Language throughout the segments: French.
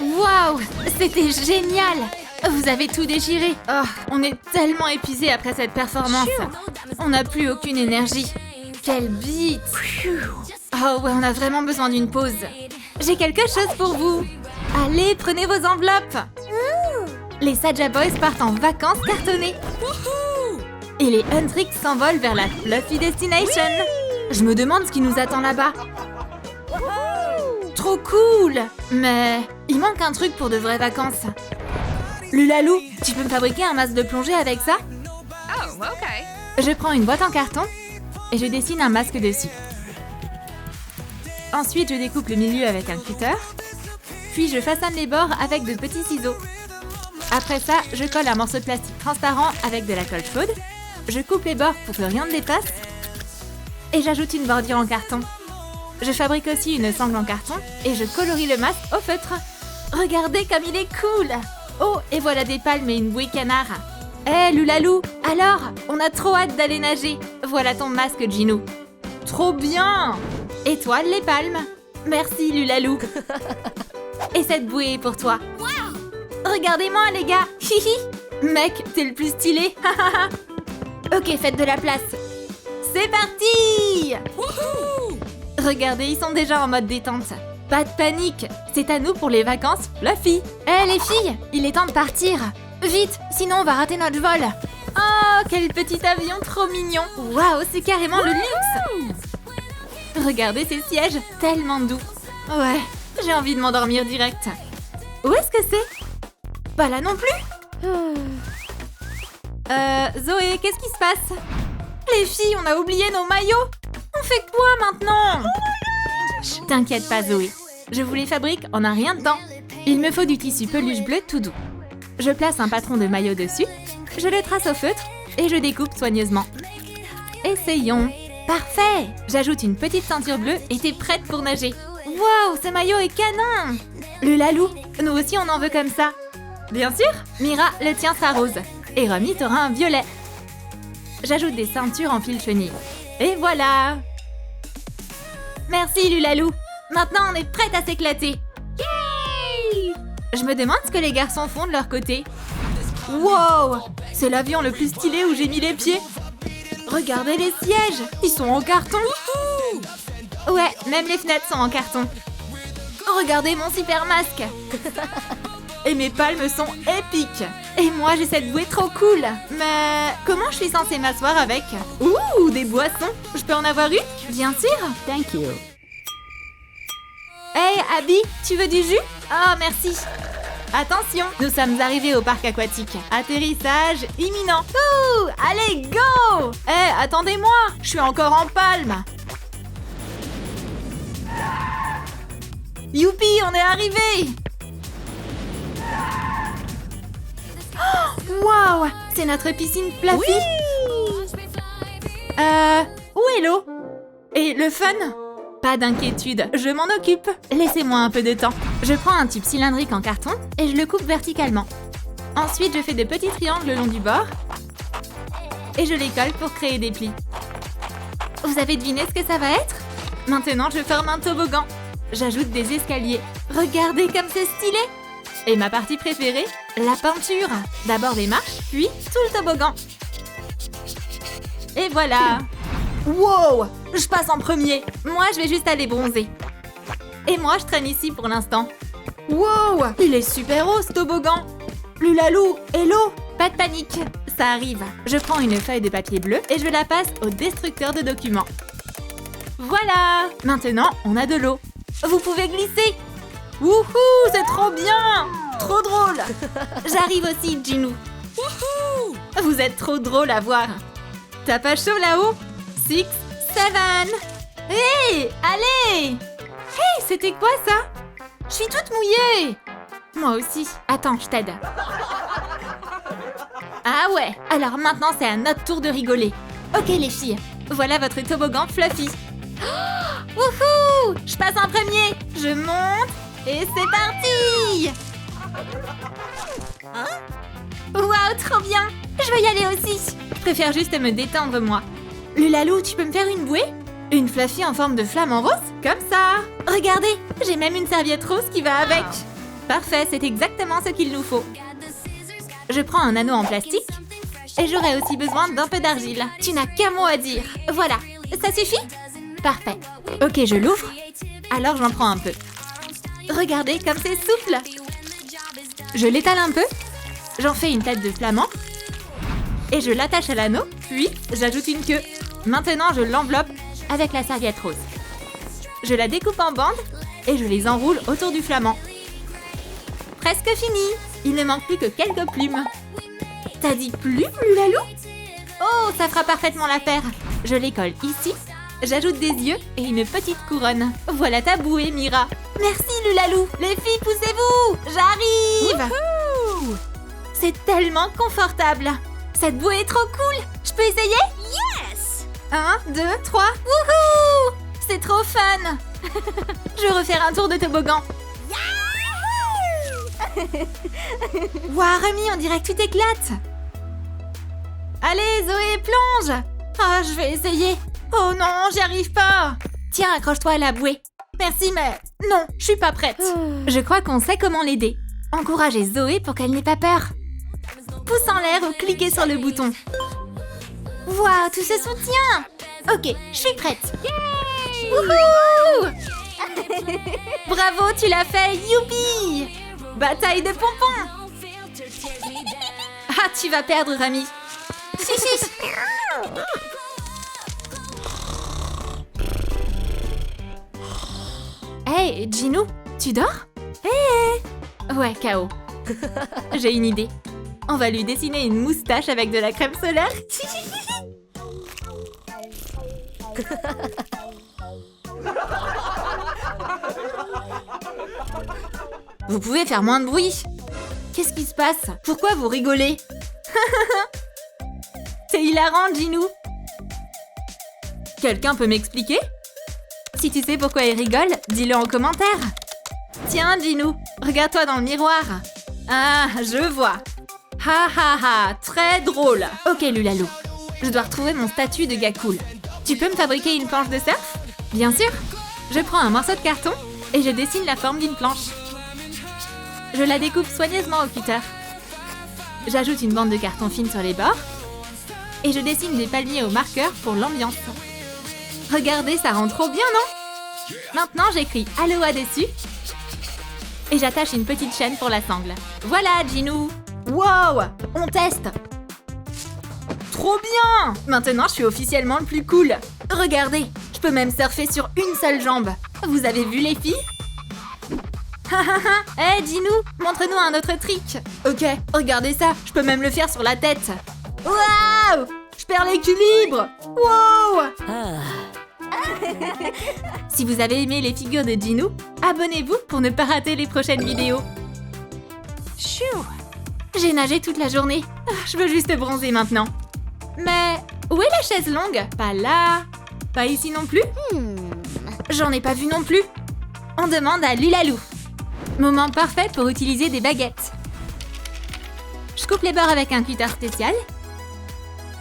Waouh, c'était génial! Vous avez tout déchiré. Oh, on est tellement épuisés après cette performance. On n'a plus aucune énergie. Quel beat! Oh ouais, on a vraiment besoin d'une pause. J'ai quelque chose pour vous. Allez, prenez vos enveloppes. Les Saja Boys partent en vacances cartonnées. Et les Huntrix s'envolent vers la Fluffy Destination. Je me demande ce qui nous attend là-bas. Trop cool! Mais il manque un truc pour de vraies vacances. Lulalou, tu peux me fabriquer un masque de plongée avec ça? Oh, ok. Je prends une boîte en carton et je dessine un masque dessus. Ensuite, je découpe le milieu avec un cutter. Puis je façonne les bords avec de petits ciseaux. Après ça, je colle un morceau de plastique transparent avec de la colle chaude. Je coupe les bords pour que rien ne dépasse. Et j'ajoute une bordure en carton. Je fabrique aussi une sangle en carton et je colorie le masque au feutre. Regardez comme il est cool! Oh, et voilà des palmes et une bouée canard. Hé, Lulalou, alors, on a trop hâte d'aller nager. Voilà ton masque, Ginou. Trop bien! Étoile les palmes. Merci, Lulalou. Et cette bouée est pour toi. Regardez-moi, les gars. Hihi. Mec, t'es le plus stylé. Ok, faites de la place. C'est parti! Regardez, ils sont déjà en mode détente. Pas de panique, c'est à nous pour les vacances, Fluffy. Hé les filles, il est temps de partir. Vite, sinon on va rater notre vol. Oh, quel petit avion trop mignon. Waouh, c'est carrément le luxe. Regardez ces sièges, tellement doux. Ouais, j'ai envie de m'endormir direct. Où est-ce que c'est? Pas là non plus. Zoé, qu'est-ce qui se passe? Les filles, on a oublié nos maillots. On fait quoi maintenant? T'inquiète pas, Zoé. Je vous les fabrique en un rien de temps. Il me faut du tissu peluche bleu tout doux. Je place un patron de maillot dessus, je le trace au feutre et je découpe soigneusement. Essayons. Parfait! J'ajoute une petite ceinture bleue et t'es prête pour nager. Waouh, ce maillot est canon! Lulalou, nous aussi on en veut comme ça. Bien sûr! Mira, le tien sera rose. Et Romy t'aura un violet. J'ajoute des ceintures en fil chenille. Et voilà! Merci Lulalou! Maintenant on est prête à s'éclater! Yay! Je me demande ce que les garçons font de leur côté. Wow! C'est l'avion le plus stylé où j'ai mis les pieds! Regardez les sièges! Ils sont en carton! Ouais, même les fenêtres sont en carton. Regardez mon super masque! Et mes palmes sont épiques! Et moi j'ai cette bouée trop cool! Mais comment je suis censée m'asseoir avec? Ouh, des boissons! Je peux en avoir une? Bien sûr! Thank you. Hey Abby, tu veux du jus? Oh merci! Attention, nous sommes arrivés au parc aquatique. Atterrissage imminent. Ouh, allez, go! Hey, attendez-moi, je suis encore en palme. Youpi, on est arrivés! Waouh, c'est notre piscine Fluffy. Où est l'eau? Et le fun? Pas d'inquiétude, je m'en occupe. Laissez-moi un peu de temps. Je prends un tube cylindrique en carton et je le coupe verticalement. Ensuite, je fais de petits triangles le long du bord et je les colle pour créer des plis. Vous avez deviné ce que ça va être? Maintenant, je forme un toboggan. J'ajoute des escaliers. Regardez comme c'est stylé! Et ma partie préférée, la peinture. D'abord les marches, puis tout le toboggan. Et voilà! Wow! Je passe en premier. Moi, je vais juste aller bronzer. Et moi, je traîne ici pour l'instant. Wow! Il est super haut, ce toboggan. Lulalou, hello! Pas de panique, ça arrive. Je prends une feuille de papier bleu et je la passe au destructeur de documents. Voilà! Maintenant, on a de l'eau. Vous pouvez glisser. Wouhou! C'est trop bien! Trop drôle! J'arrive aussi, Ginou. Wouhou! Vous êtes trop drôle à voir. T'as pas chaud là-haut? 6, 7. Hey! Allez! Hey! C'était quoi ça? Je suis toute mouillée! Moi aussi. Attends, je t'aide. Ah ouais! Alors maintenant, c'est à notre tour de rigoler. Ok les filles, voilà votre toboggan Fluffy. Wouhou! Je passe en premier! Je monte et c'est parti! Waouh, trop bien! Je veux y aller aussi! Je préfère juste me détendre, moi. Lulalou, tu peux me faire une bouée? Une fluffy en forme de flamant rose? Comme ça! Regardez, j'ai même une serviette rose qui va avec! Parfait, c'est exactement ce qu'il nous faut. Je prends un anneau en plastique et j'aurai aussi besoin d'un peu d'argile. Tu n'as qu'un mot à dire. Voilà, ça suffit? Parfait. Ok, je l'ouvre. Alors j'en prends un peu. Regardez comme c'est souple. Je l'étale un peu. J'en fais une tête de flamant. Et je l'attache à l'anneau, puis j'ajoute une queue. Maintenant, je l'enveloppe avec la serviette rose. Je la découpe en bandes et je les enroule autour du flamant. Presque fini. Il ne manque plus que quelques plumes. T'as dit plumes, Lulalou? Oh, ça fera parfaitement l'affaire. Je les colle ici. J'ajoute des yeux et une petite couronne. Voilà ta bouée, Mira. Merci, Lulalou. Les filles, poussez-vous. J'arrive. Wouhou! C'est tellement confortable. Cette bouée est trop cool. Je peux essayer? Yes! 1, 2, 3. Wouhou! C'est trop fun. Je veux refaire un tour de toboggan. Waouh, Rémi, on dirait que tu t'éclates. Allez, Zoé, plonge. Ah, je vais essayer. Oh non, j'y arrive pas. Tiens, accroche-toi à la bouée. Merci, mais non, je suis pas prête. Je crois qu'on sait comment l'aider. Encouragez Zoé pour qu'elle n'ait pas peur. Pouce en l'air ou cliquez sur le bouton. Waouh, tout se soutient. Ok, je suis prête. Yay! Wouhou! Bravo, tu l'as fait, youpi! Bataille de pompons. Ah, tu vas perdre, Rami. Si. Hey, Ginou, tu dors? Hey! Ouais, KO. J'ai une idée. On va lui dessiner une moustache avec de la crème solaire. Vous pouvez faire moins de bruit. Qu'est-ce qui se passe? Pourquoi vous rigolez? C'est hilarant, Ginou. Quelqu'un peut m'expliquer? Si tu sais pourquoi il rigole, dis-le en commentaire. Tiens, Ginou, regarde-toi dans le miroir. Ah, je vois. Ha ha ha, très drôle. Ok, Lulalou, je dois retrouver mon statut de gars cool. Tu peux me fabriquer une planche de surf? Bien sûr. Je prends un morceau de carton et je dessine la forme d'une planche. Je la découpe soigneusement au cutter. J'ajoute une bande de carton fine sur les bords et je dessine des palmiers au marqueur pour l'ambiance. Regardez, ça rend trop bien, non? Maintenant, j'écris Aloha dessus et j'attache une petite chaîne pour la sangle. Voilà, Ginou! Wow! On teste! Trop bien! Maintenant, je suis officiellement le plus cool. Regardez, je peux même surfer sur une seule jambe. Vous avez vu, les filles? Hey, Ginou, montre-nous un autre trick. Ok, regardez ça, je peux même le faire sur la tête. Waouh! Je perds l'équilibre. Wow! Si vous avez aimé les figures de Ginou, abonnez-vous pour ne pas rater les prochaines vidéos. Chou! J'ai nagé toute la journée. Je veux juste bronzer maintenant. Mais où est la chaise longue? Pas là. Pas ici non plus. J'en ai pas vu non plus. On demande à Lulalou. Moment parfait pour utiliser des baguettes. Je coupe les bords avec un cutter spécial.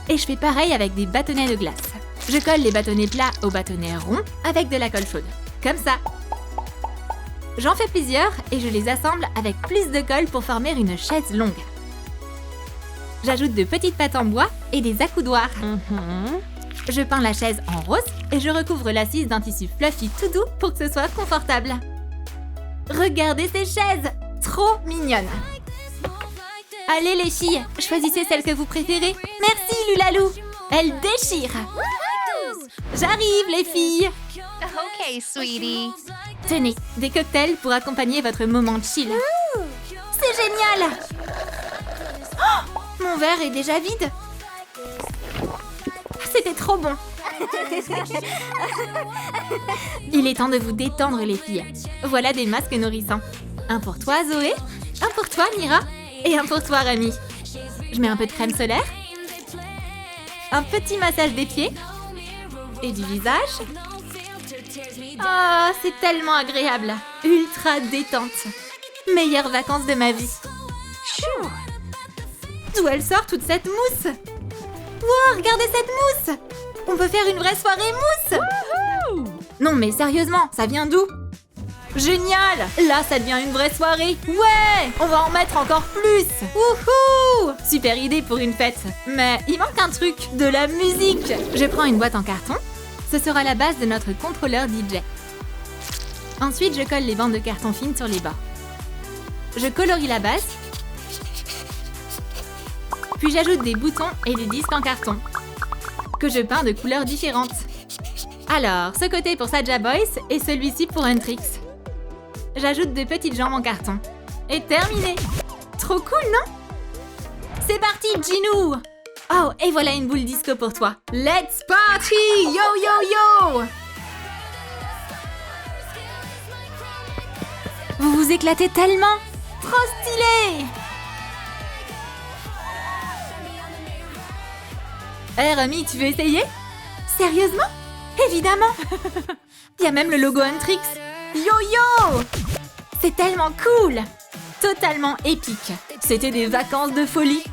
Et je fais pareil avec des bâtonnets de glace. Je colle les bâtonnets plats aux bâtonnets ronds avec de la colle chaude. Comme ça. J'en fais plusieurs et je les assemble avec plus de colle pour former une chaise longue. J'ajoute de petites pattes en bois et des accoudoirs. Je peins la chaise en rose et je recouvre l'assise d'un tissu fluffy tout doux pour que ce soit confortable. Regardez ces chaises! Trop mignonnes! Allez les filles, choisissez celle que vous préférez. Merci Lulalou! Elle déchire! J'arrive les filles! Okay, sweetie. Tenez, des cocktails pour accompagner votre moment chill. C'est génial! Oh, mon verre est déjà vide. C'était trop bon. Il est temps de vous détendre les filles. Voilà des masques nourrissants. Un pour toi Zoé, un pour toi Mira et un pour toi Rami. Je mets un peu de crème solaire, un petit massage des pieds et du visage. Oh, c'est tellement agréable. Ultra détente. Meilleures vacances de ma vie. Chou. D'où elle sort toute cette mousse? Wow, regardez cette mousse! On peut faire une vraie soirée mousse! Non mais sérieusement, ça vient d'où? Génial! Là, ça devient une vraie soirée! Ouais! On va en mettre encore plus! Wouhou! Super idée pour une fête! Mais il manque un truc, de la musique! Je prends une boîte en carton. Ce sera la base de notre contrôleur DJ. Ensuite, je colle les bandes de carton fines sur les bords. Je colorie la base. Puis j'ajoute des boutons et des disques en carton, que je peins de couleurs différentes. Alors, ce côté pour Saja Boys et celui-ci pour Huntrix. J'ajoute de petites jambes en carton. Et terminé! Trop cool, non? C'est parti, Jinou! Oh, et voilà une boule disco pour toi. Let's party! Yo, yo, yo! Vous vous éclatez tellement! Trop stylé! Hé, Remy, tu veux essayer? Sérieusement? Évidemment! Il y a même le logo Huntrix. Yo yo! C'est tellement cool! Totalement épique. C'était des vacances de folie.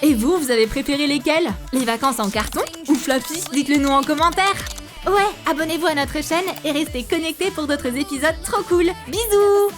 Et vous, vous avez préféré lesquelles? Les vacances en carton ou fluffy? Dites-le nous en commentaire. Ouais, abonnez-vous à notre chaîne et restez connectés pour d'autres épisodes trop cool. Bisous!